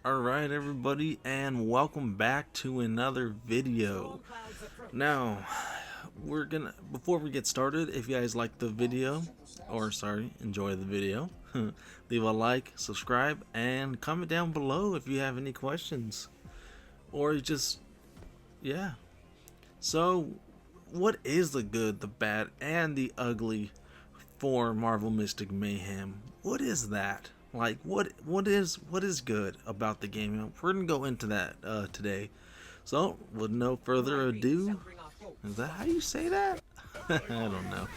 Alright everybody, and welcome back to another video. Now, before we get started, if you guys like the video, enjoy the video, leave a like, subscribe, and comment down below if you have any questions. Or yeah. So, what is the good, the bad, and the ugly for Marvel Mystic Mayhem? What is that? Like, what is good about the game? We're gonna go into that today. So, with no further ado, is that how you say that? I don't know.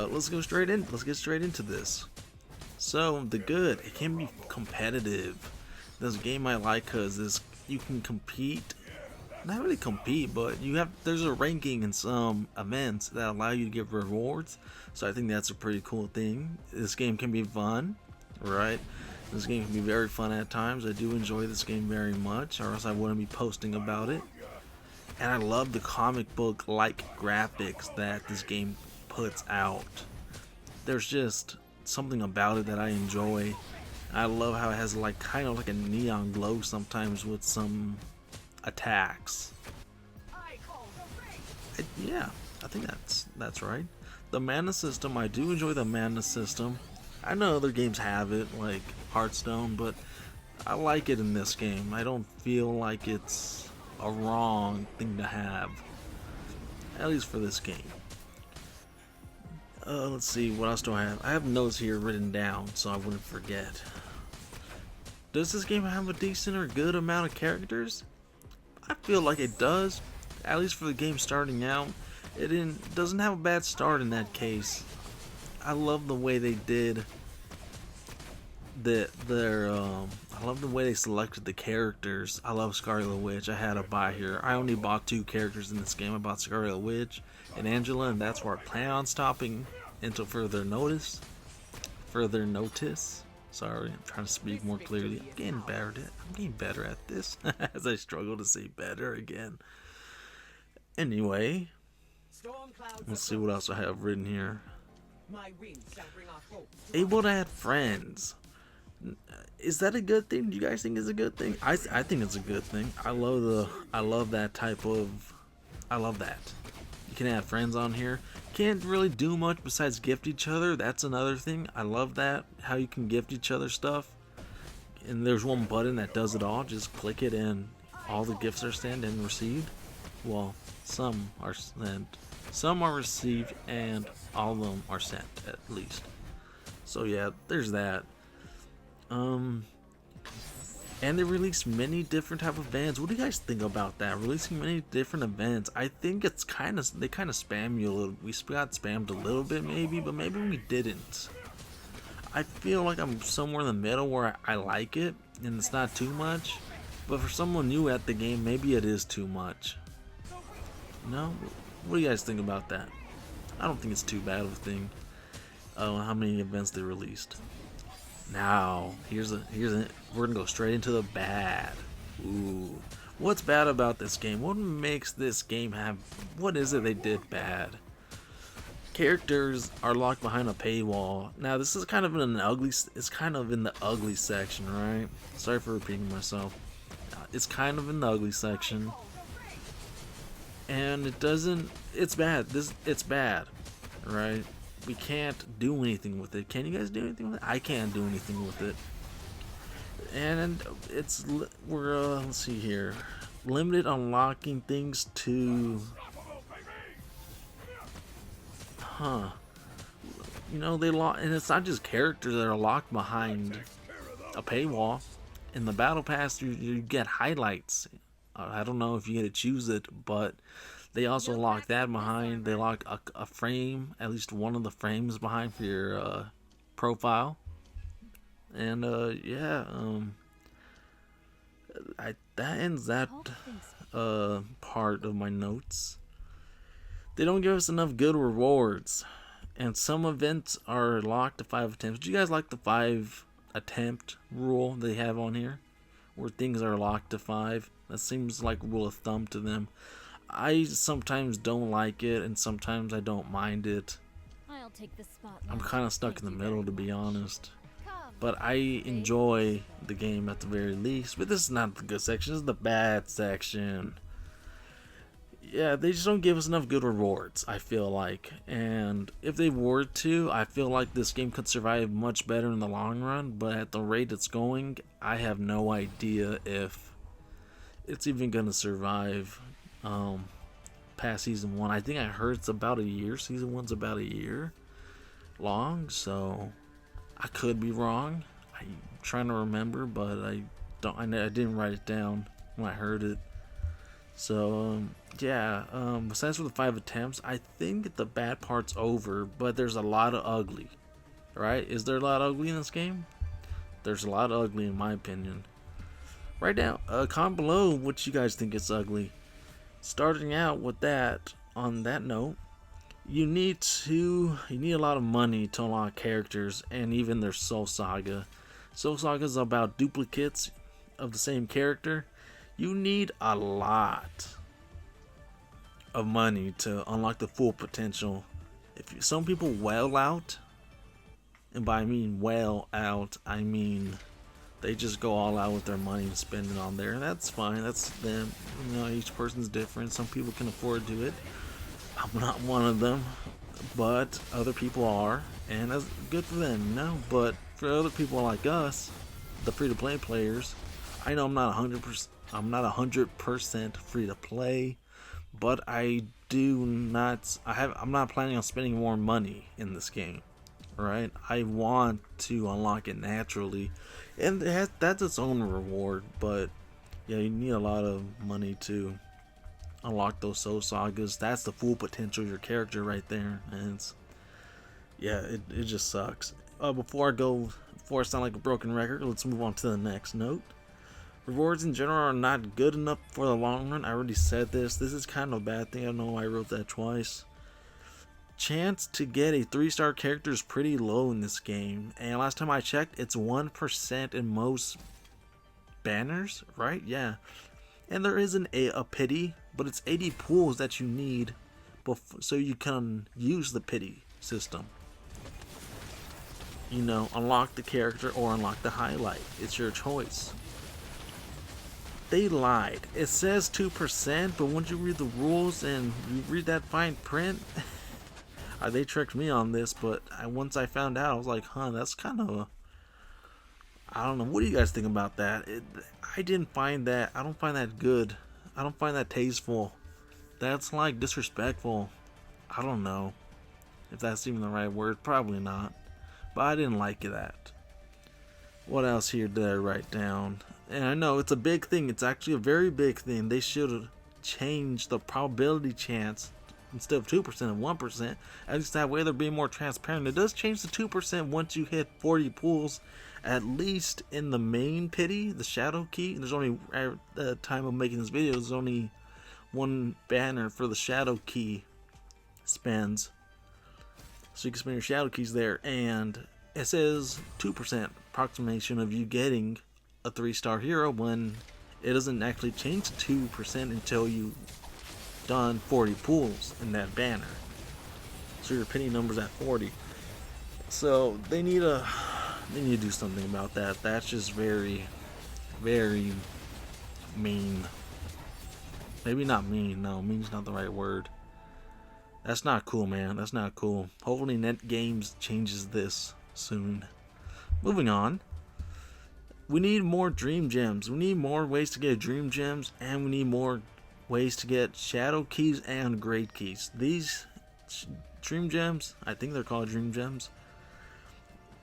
Let's go straight in. Let's get straight into this. So, the good, it can be competitive. This game I like because you can compete. Not really compete, but there's a ranking in some events that allow you to get rewards. So I think that's a pretty cool thing. This game can be fun. Right, this game can be very fun at times. I do enjoy this game very much, or else I wouldn't be posting about it. And I love the comic book like graphics that this game puts out. There's just something about it that I enjoy. I love how it has like kind of like a neon glow sometimes with some attacks. Yeah, I think that's right. The mana system, I do enjoy the mana system. I know other games have it, like Hearthstone, but I like it in this game. I don't feel like it's a wrong thing to have, at least for this game. Let's see, what else do I have? I have notes here written down so I wouldn't forget. Does this game have a decent or good amount of characters? I feel like it does, at least for the game starting out. It doesn't have a bad start in that case. I love the way they did I love the way they selected the characters. I love Scarlet Witch. I had to buy here. I only bought 2 characters in this game. I bought Scarlet Witch and Angela, and that's where I plan on stopping until further notice. Sorry, I'm trying to speak more clearly. I'm getting better at this as I struggle to say better again. Anyway, let's see what else I have written here. Able to add friends. Is that a good thing? Do you guys think it's a good thing? I think it's a good thing. I love that type of. I love that. You can add friends on here. Can't really do much besides gift each other. That's another thing. I love that, how you can gift each other stuff. And there's one button that does it all. Just click it and all the gifts are sent and received. Well, some are sent, some are received, and all of them are sent at least. So yeah, there's that. And they released many different type of events. What do you guys think about that? Releasing many different events. I think they kind of spam you a little. We got spammed a little bit maybe, but maybe we didn't. I feel like I'm somewhere in the middle where I like it and it's not too much. But for someone new at the game, maybe it is too much. No? What do you guys think about that? I don't think it's too bad of a thing. How many events they released. Now, here's we're gonna go straight into the bad. Ooh, what's bad about this game? What makes this game what is it they did bad? Characters are locked behind a paywall. Now, this is kind of it's kind of in the ugly section, right? Sorry for repeating myself. It's kind of in the ugly section. And it's bad. It's bad, right? We can't do anything with it. Can you guys do anything with it? I can't do anything with it. And let's see here. Limited unlocking things to, you know, and it's not just characters that are locked behind a paywall. In the battle pass, you get highlights. I don't know if you get to choose it, but they also lock that behind. They lock a frame, at least one of the frames behind for your profile. And yeah, that ends that part of my notes. They don't give us enough good rewards, and some events are locked to 5 attempts. Do you guys like the 5 attempt rule they have on here, where things are locked to 5? That seems like a rule of thumb to them. I sometimes don't like it, and sometimes I don't mind it. I'll take the spot. I'm kind of stuck in the middle, to be honest. but I enjoy the game at the very least. But this is not the good section, this is the bad section. Yeah, they just don't give us enough good rewards, I feel like. And if they were to, I feel like this game could survive much better in the long run. But at the rate it's going, I have no idea if it's even going to survive past Season 1. I think I heard it's about a year. Season 1's about a year long, so I could be wrong. I'm trying to remember, but I didn't write it down when I heard it. So yeah, besides for the 5 attempts, I think the bad part's over, but there's a lot of ugly, right? Is there a lot of ugly in this game? There's a lot of ugly in my opinion. Right now, comment below what you guys think is ugly. Starting out with that, on that note, you need a lot of money to unlock characters, and even their Soul Saga. Soul Saga is about duplicates of the same character. You need a lot of money to unlock the full potential. Some people wail out, and by I mean wail out, I mean they just go all out with their money and spend it on there, and that's fine. That's them. You know, each person's different. Some people can afford to do it. I'm not one of them, but other people are, and that's good for them, you know. But for other people like us, the free-to-play players, I know I'm not 100% free to play, but I'm not planning on spending more money in this game, right? I want to unlock it naturally, and that's its own reward. But yeah, you need a lot of money to unlock those Soul Sagas. That's the full potential of your character right there, and it just sucks. Before I sound like a broken record, let's move on to the next note. Rewards in general are not good enough for the long run. I already said this. This is kind of a bad thing. I don't know why I wrote that twice. Chance to get a 3-star character is pretty low in this game. And last time I checked, it's 1% in most banners, right? Yeah. And there isn't a pity, but it's 80 pools that you need so you can use the pity system. You know, unlock the character or unlock the highlight. It's your choice. They lied. It says 2%, but once you read the rules and you read that fine print, they tricked me on this. But once I found out, I was like, huh, that's kind of I don't know. What do you guys think about that? I didn't find that. I don't find that good. I don't find that tasteful. That's like disrespectful. I don't know if that's even the right word. Probably not. But I didn't like that. What else here did I write down? And I know it's a big thing. It's actually a very big thing. They should change the probability chance instead of 2% and 1%. At least that way they're being more transparent. It does change to 2% once you hit 40 pools. At least in the main pity, the shadow key. There's only, at the time of making this video, there's only one banner for the shadow key spends. So you can spend your shadow keys there. And it says 2% approximation of you getting a 3-star hero when it doesn't actually change to 2% until you've done 40 pools in that banner. So your pity number's at 40. So they need to do something about that. That's just very, very mean. Maybe not mean. No, mean's not the right word. That's not cool, man. That's not cool. Hopefully Net Games changes this soon. Moving on. We need more dream gems. We need more ways to get dream gems, and we need more ways to get shadow keys and great keys. These dream gems, I think they're called dream gems.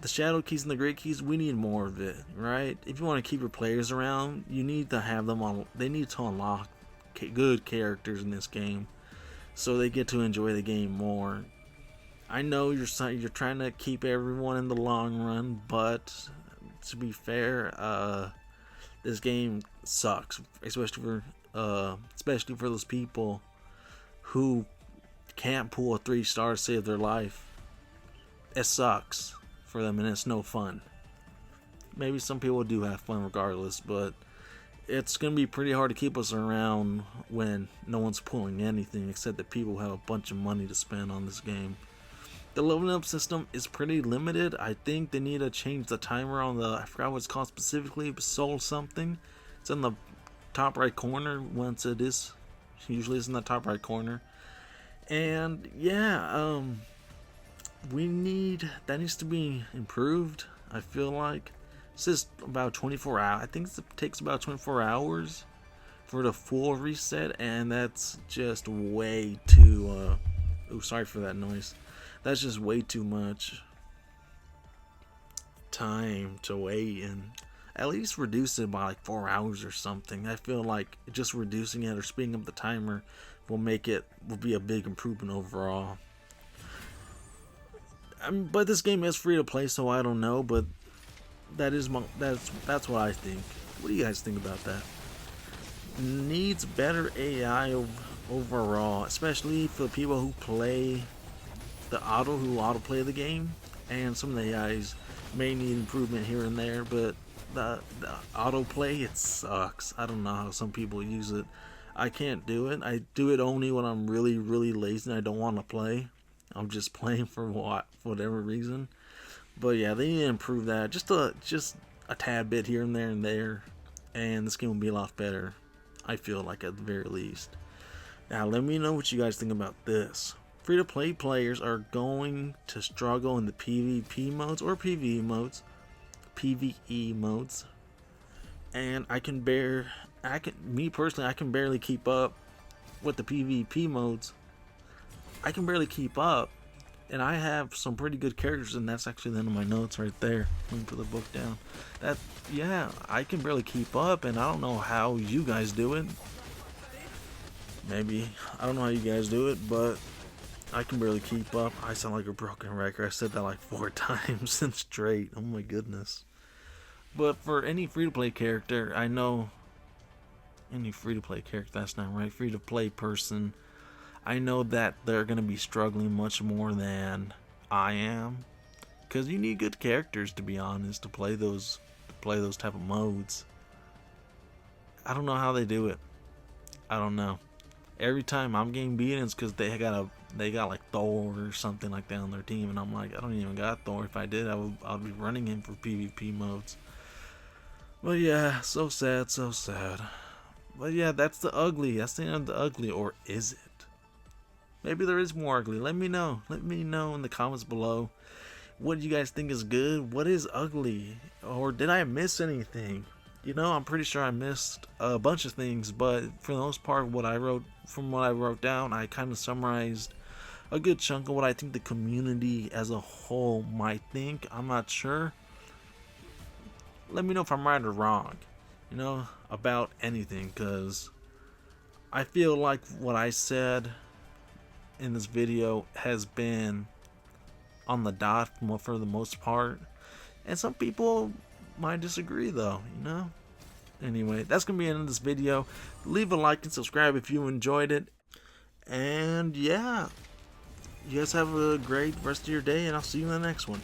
The shadow keys and the great keys, we need more of it, right? If you want to keep your players around, you need to have them on. They need to unlock good characters in this game, so they get to enjoy the game more. I know you're trying to keep everyone in the long run, but to be fair, this game sucks, especially for those people who can't pull a 3-star to save their life. It sucks for them, and it's no fun. Maybe some people do have fun regardless, but it's gonna be pretty hard to keep us around when no one's pulling anything except that people have a bunch of money to spend on this game. The leveling up system is pretty limited. I think they need to change the timer on the, I forgot what it's called specifically, but soul something. It's in the top right corner once it is. Usually it's in the top right corner. And yeah, that needs to be improved. I feel like it's just about 24 hours. I think it takes about 24 hours for the full reset, and that's just way too oh, sorry for that noise. That's just way too much time to wait, and at least reduce it by like 4 hours or something. I feel like just reducing it or speeding up the timer will be a big improvement overall. But this game is free to play, so I don't know, but that's what I think. What do you guys think about that? Needs better AI overall, especially for people who play who autoplay the game, and some of the AIs may need improvement here and there, but the autoplay, it sucks. I don't know how some people use it. I can't do it. I do it only when I'm really, really lazy and I don't want to play. I'm just playing for whatever reason. But yeah, they need to improve that just a tad bit here and there, and this game will be a lot better, I feel like, at the very least. Now let me know what you guys think about this. Free-to-play players are going to struggle in the PvP modes or PvE modes, and me personally, I can barely keep up with the PvP modes. I can barely keep up, and I have some pretty good characters, and that's actually the end of my notes right there. Let me put the book down. Yeah, I can barely keep up, and I don't know how you guys do it. Maybe, I don't know how you guys do it, but I can barely keep up. I sound like a broken record. I said that like 4 times in straight. Oh my goodness. But for any free-to-play character, I know any free-to-play character, that's not right, free-to-play person, I know that they're going to be struggling much more than I am, because you need good characters, to be honest, to play those type of modes. I don't know how they do it. I don't know. Every time I'm getting beaten, it's because they got like Thor or something like that on their team, and I'm like, I don't even got Thor. If I did, I'd be running him for PvP modes. But yeah, so sad, so sad. But yeah, that's the end of the ugly, or is it? Maybe there is more ugly. Let me know. Let me know in the comments below. What do you guys think is good? What is ugly? Or did I miss anything? You know, I'm pretty sure I missed a bunch of things, but for the most part, what I wrote down, I kind of summarized a good chunk of what I think the community as a whole might think. I'm not sure. Let me know if I'm right or wrong, you know, about anything, because I feel like what I said in this video has been on the dot for the most part, and some people might disagree though, you know. Anyway, that's gonna be the end of this video. Leave a like and subscribe if you enjoyed it, and yeah, you guys have a great rest of your day, and I'll see you in the next one.